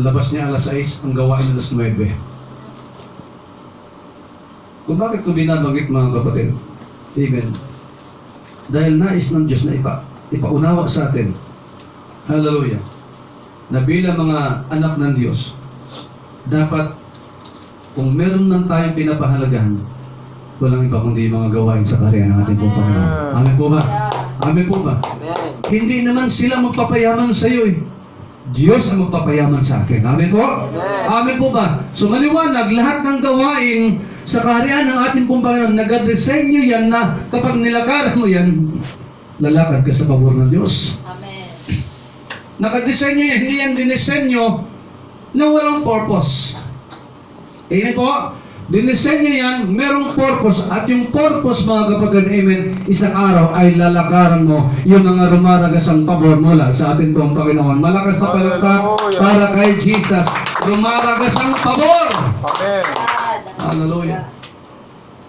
labas niya alas 6, ang gawain alas 9. Kung bakit ko binabanggit mga kapatid? Amen. Dahil nais ng Diyos na ipaunawa sa atin. Hallelujah. Na bilang mga anak ng Diyos, dapat kung meron man tayong pinapahalagahan, walang iba kundi mga gawain sa karya ng ating pong Panginoon. Amen po ba? Amen po ba? Amen. Hindi naman sila magpapayaman sa iyo eh. Diyos ang magpapayaman sa atin. Amen po? Amen. Amen po ba? So maliwanag, lahat ng gawain sa kaharian ng ating pong Panginoon, nag-desenyo yan na kapag nilakaran mo yan, lalakad ka sa pabor ng Diyos. Amen. Nakadesenyo yan, hindi yan dinisenyo na walang purpose. Amen po? Dinisenyo yan, merong purpose. At yung purpose, mga kapatid, amen, isang araw ay lalakaran mo yung mga rumaragasang pabor mula sa ating pong Panginoon. Malakas na palakpak para kay Jesus. Rumaragasang pabor! Amen. Hallelujah.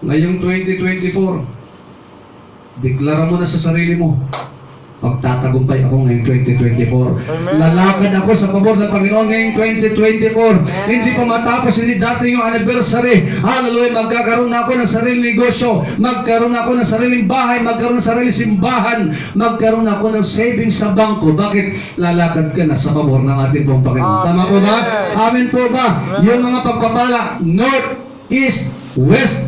Ngayong 2024, deklara mo na sa sarili mo, magtatagumpay ako ngayong 2024. Amen. Lalakad ako sa pabor ng Panginoon ngayong 2024. Hindi pa matapos, hindi dating yung anniversary. Hallelujah, magkakaroon na ako ng sariling negosyo, magkaroon ako ng sariling bahay, magkaroon ng sariling simbahan, magkaroon ako ng savings sa bangko. Bakit? Lalakad ka na sa pabor ng ating pong Panginoon. Tama po ba? Amen po ba? Yung mga pagpapala, north, east, west,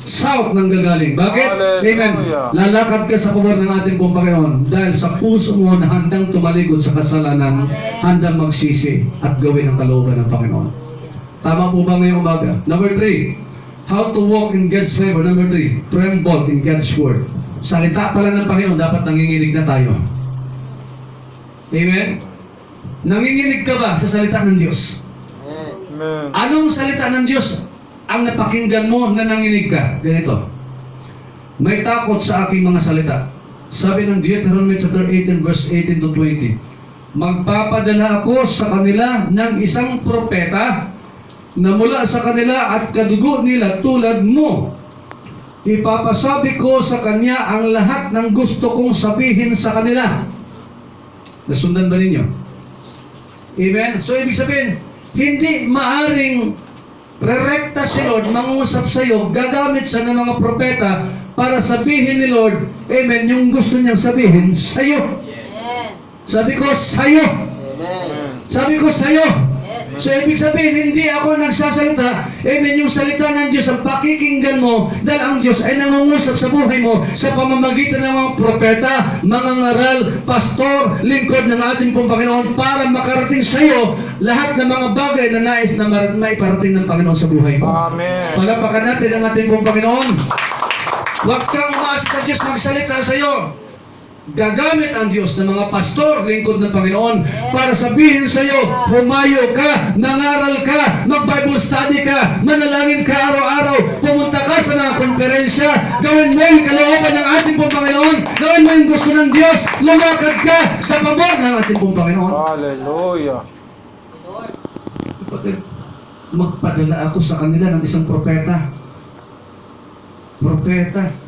south nang gagaling. Bakit? Amen. Lalakad ka sa pabor ng ating pong Panginoon dahil sa puso mo na handang tumalikod sa kasalanan, handang magsisi at gawin ang kalooban ng Panginoon. Tama po ba ngayong umaga? Number 3, how to walk in God's favor. Number 3, tremble in God's word. Salita pala ng Panginoon, dapat nanginginig na tayo. Amen? Nanginginig ka ba sa salita ng Diyos? Amen. Anong salita ng Diyos ang napakinggan mo na nanginig ka? Ganito. May takot sa aking mga salita. Sabi ng Deuteronomy chapter 18 verse 18 to 20. Magpapadala ako sa kanila ng isang propeta na mula sa kanila at kadugo nila tulad mo. Ipapasabi ko sa kanya ang lahat ng gusto kong sabihin sa kanila. Nasundan ba ninyo? Amen? So ibig sabihin, hindi maaring rerekta si Lord, mangusap sa iyo, gagamit siya ng mga propeta para sabihin ni Lord, amen, yung gusto niyang sabihin sa iyo. Amen. Sabi ko, sa iyo. Amen. Sabi ko, sa iyo. Yes. So, ibig sabihin, hindi ako nagsasalita, amen, yung salita ng Diyos, ang pakikinggan mo, dahil ang Diyos ay nangungusap sa buhay mo sa pamamagitan ng mga propeta, mga ngaral, pastor, lingkod ng ating pong Panginoon para makarating sa iyo lahat ng mga bagay na nais na maiparating ng Panginoon sa buhay mo. Amen. Palapakan natin ang ating pong Panginoon. Huwag kang umaasa sa Diyos magsalita sa iyo. Gagamit ang Diyos ng mga pastor, lingkod ng Panginoon, para sabihin sa iyo, humayo ka, nangaral ka, mag-Bible study ka, manalangin ka araw-araw, pumunta ka sa mga konferensya, gawin mo yung kalooban ng ating pong Panginoon, gawin mo yung gusto ng Diyos, lumakad ka sa pabor ng ating pong Panginoon. Hallelujah. Lord. Kapatid, magpadala ako sa kanila ng isang propeta. Propeta.